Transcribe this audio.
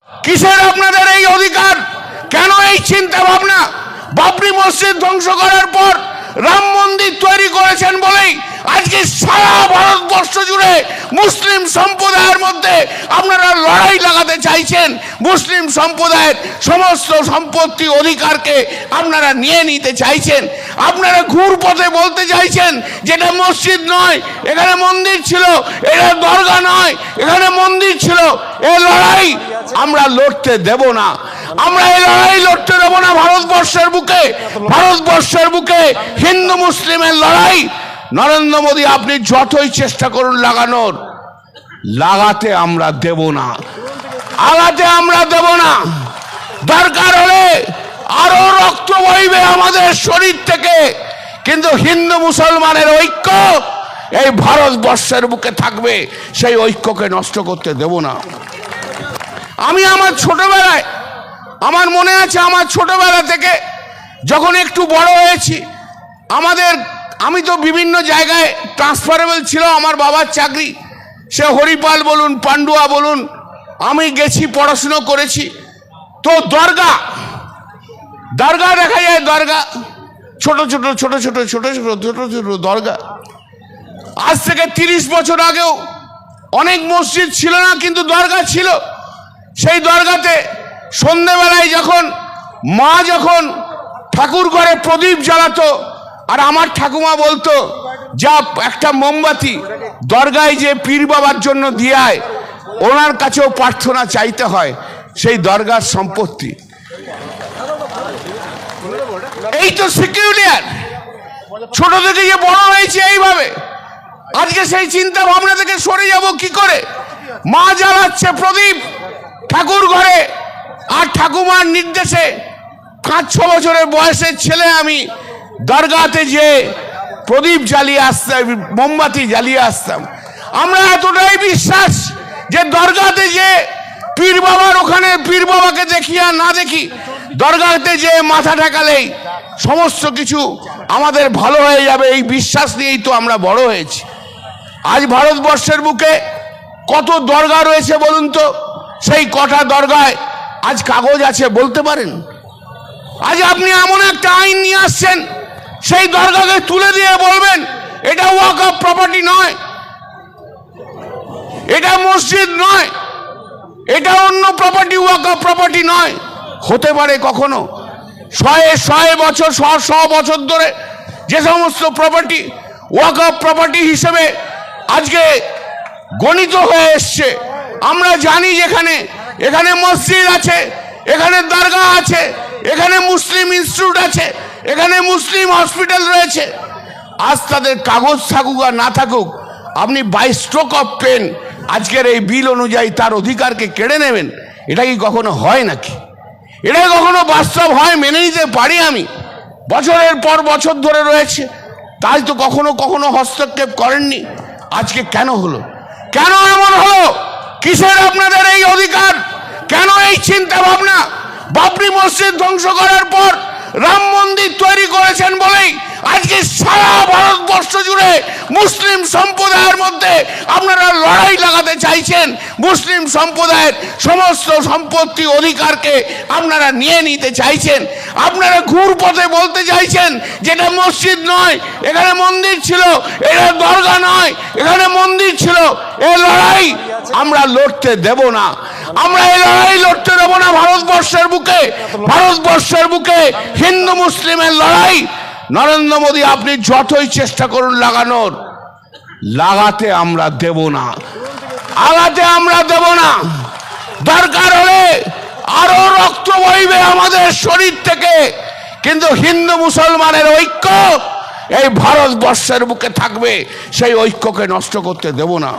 কিসের আপনাদের এই অধিকার? কেন এই চিন্তা ভাবনা? বাবরি মসজিদ ধ্বংস করার পর রাম মন্দির তৈরি করেছেন বলেই আজকে সারা ভারতবর্ষ জুড়ে মুসলিম সম্প্রদায়ের মধ্যে আপনারা লড়াই লাগাতে চাইছেন। মুসলিম সম্প্রদায়ের সমস্ত সম্পত্তি অধিকারকে আপনারা নিয়ে নিতে চাইছেন। আপনারা ঘুরপথে বলতে চাইছেন যেটা মসজিদ নয়, এখানে মন্দির ছিল, এটা দরগা নয়, এখানে মন্দির ছিল। এই লড়াই আমরা লড়তে দেব না। আমরা এই লড়াই লড়তে দেব না। ভারতবর্ষের বুকে হিন্দু মুসলিমের লড়াই নরেন্দ্র মোদী আপনি যতই চেষ্টা করুন লাগাতে আমরা দেব না, আগাতে আমরা দেব না। দরকার হলে আরো রক্ত বইবে আমাদের শরীর থেকে, কিন্তু হিন্দু মুসলমানের ঐক্য এই ভারতবর্ষের বুকে থাকবে। সেই ঐক্যকে নষ্ট করতে দেব না। আমি আমার ছোটবেলায়, আমার মনে আছে, আমার ছোটবেলা থেকে যখন একটু বড় হয়েছি, আমি তো বিভিন্ন জায়গায় ট্রান্সফারেবল ছিল আমার বাবার চাকরি। সে হরিপাল বলুন, পান্ডুয়া বলুন, আমি গেছি, পড়াশুনো করেছি। তো দরগা দেখা যায়, দরগা ছোট ছোট দরগা। আজ থেকে 30 বছর আগেও অনেক মসজিদ ছিল না, কিন্তু দরগা ছিল। সেই দরগাতে সন্ধ্যেবেলায় মা যখন ঠাকুর ঘরে প্রদীপ জ্বালাতো, আর আমার ঠাকুমা বলতো, যা একটা মোমবাতি দরগায় যে পীর বাবার জন্য দিয়ে আয়, ওনার কাছেও প্রার্থনা চাইতে হয়, সেই দরগার সম্পত্তি। এই তো সিকিউরিয়ার ছোট থেকে যে বড় হয়েছে এইভাবে। আজকে সেই চিন্তা ভাবনা থেকে সরে যাব কি করে? মা জ্বালাচ্ছে প্রদীপ ঠাকুর ঘরে, আর ঠাকুমার নির্দেশে 5-6 বছরের বয়সের ছেলে আমি দরগাতে যে প্রদীপ জ্বালিয়ে আসতাম, মোমবাতি জ্বালিয়ে আসতাম। আমরা এতটাই বিশ্বাস যে দরগাতে যে পীর বাবার, ওখানে পীর বাবাকে দেখি আর না দেখি, দরগাতে যে মাথা ঠেকালেই সমস্ত কিছু আমাদের ভালো হয়ে যাবে, এই বিশ্বাস নিয়েই তো আমরা বড় হয়েছি। আজ ভারতবর্ষের বুকে কত দরগা রয়েছে বলুন তো? সেই কটা দরগায় আজ কাগজ আছে বলতে পারেন? আজ আপনি এমন একটা আইন নিয়ে আসছেন, সেই দরগাকে তুলে দিয়ে বলবেন এটা ওয়াকফ প্রপার্টি নয়, এটা মসজিদ নয়, এটা অন্য প্রপার্টি, ওয়াকফ প্রপার্টি নয়। হতে পারে কখনো? 100 বছর ধরে যে সমস্ত প্রপার্টি ওয়াকফ প্রপার্টি হিসেবে আজকে গণিত হয়ে এসছে, আমরা জানি যেখানে এখানে মসজিদ আছে, এখানে দরগা আছে, এখানে মুসলিম ইনস্টিটিউট আছে, এখানে মুসলিম হসপিটাল রয়েছে। আজ তাদের কাগজ থাকুক আর না থাকুক, আপনি বাই স্ট্রোক অফ পেন আজকের এই বিল অনুযায়ী তার অধিকারকে কেড়ে নেবেন। এটা কি কখনো হয় নাকি? এটা কখনো বাস্তব হয়? মেনে নিতে পারি আমি। বছরের পর বছর ধরে রয়েছে, তাই তো কখনো হস্তক্ষেপ করেননি। আজকে কেন হলো? কেন এমন হলো? কিসের আপনাদের এই অধিকার? কেন এই চিন্তা ভাবনা? বাবরি মসজিদ ধ্বংস করার পর রাম মন্দির তৈরি করেছেন বলেই আজকে সারা ভারতবর্ষ জুড়ে মুসলিম সম্প্রদায়ের মধ্যে আপনারা লড়াই লাগাতে চাইছেন। মুসলিম সম্প্রদায়ের সমস্ত সম্পত্তি অধিকারকে আপনারা নিয়ে নিতে চাইছেন। আপনারা ঘুরপথে বলতে চাইছেন যেটা মসজিদ নয়, এখানে মন্দির ছিল, এটা দরগা নয়, এখানে মন্দির ছিল। এই লড়াই আমরা লড়তে দেব না। আমরা এই লড়াই লড়তে দেব না। ভারতবর্ষের বুকে হিন্দু মুসলিমের লড়াই নরেন্দ্র মোদী আপনি যতই চেষ্টা করুন লাগাতে আমরা দেব না, আগাতে আমরা দেব না। দরকার হলে আরো রক্ত বইবে আমাদের শরীর থেকে, কিন্তু হিন্দু মুসলমানের ঐক্য এই ভারতবর্ষের বুকে থাকবে। সেই ঐক্যকে নষ্ট করতে দেব না।